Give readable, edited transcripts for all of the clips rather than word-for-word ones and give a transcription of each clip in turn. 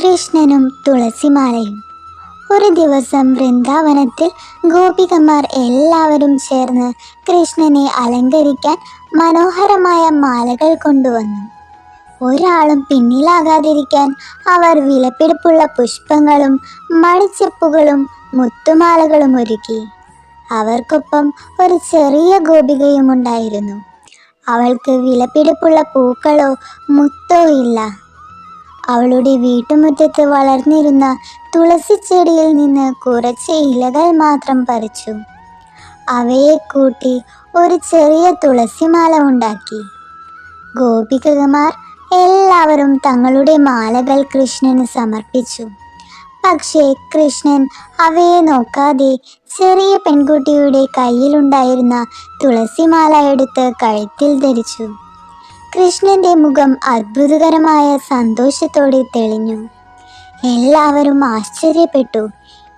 കൃഷ്ണനും തുളസിമാലയും. ഒരു ദിവസം വൃന്ദാവനത്തിൽ ഗോപികമാർ എല്ലാവരും ചേർന്ന് കൃഷ്ണനെ അലങ്കരിക്കാൻ മനോഹരമായ മാലകൾ കൊണ്ടുവന്നു. ഒരാളും പിന്നിലാകാതിരിക്കാൻ അവർ വിലപിടിപ്പുള്ള പുഷ്പങ്ങളും മണിച്ചെപ്പുകളും മുത്തുമാലകളും ഒരുക്കി. അവർക്കൊപ്പം ഒരു ചെറിയ ഗോപികയും ഉണ്ടായിരുന്നു. അവൾക്ക് വിലപിടിപ്പുള്ള പൂക്കളോ മുത്തോ ഇല്ല. അവളുടെ വീട്ടുമുറ്റത്ത് വളർന്നിരുന്ന തുളസിച്ചെടിയിൽ നിന്ന് കുറച്ച് ഇലകൾ മാത്രം പറിച്ചു. അവയെ കൂട്ടി ഒരു ചെറിയ തുളസിമാല ഉണ്ടാക്കി. ഗോപികമാർ എല്ലാവരും തങ്ങളുടെ മാലകൾ കൃഷ്ണന് സമർപ്പിച്ചു. പക്ഷേ കൃഷ്ണൻ അവയെ നോക്കാതെ ചെറിയ പെൺകുട്ടിയുടെ കയ്യിലുണ്ടായിരുന്ന തുളസിമാല എടുത്ത് കഴുത്തിൽ ധരിച്ചു. കൃഷ്ണന്റെ മുഖം അത്ഭുതകരമായ സന്തോഷത്തോടെ തെളിഞ്ഞു. എല്ലാവരും ആശ്ചര്യപ്പെട്ടു.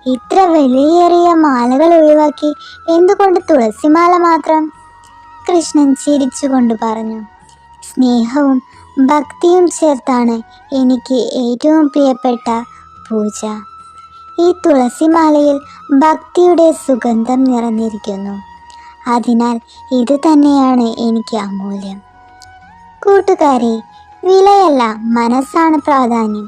ഇത്ര വിലയേറിയ മാലകൾ ഒഴിവാക്കി എന്തുകൊണ്ട് തുളസിമാല മാത്രം? കൃഷ്ണൻ ചിരിച്ചുകൊണ്ട് പറഞ്ഞു, സ്നേഹവും ഭക്തിയും ചേർത്താണ് എനിക്ക് ഏറ്റവും പ്രിയപ്പെട്ട പൂജ. ഈ തുളസിമാലയിൽ ഭക്തിയുടെ സുഗന്ധം നിറഞ്ഞിരിക്കുന്നു. അതിനാൽ ഇത് തന്നെയാണ് എനിക്ക് അമൂല്യം. കൂട്ടുകാരെ, വിലയല്ല, മനസ്സാണ് പ്രാധാന്യം.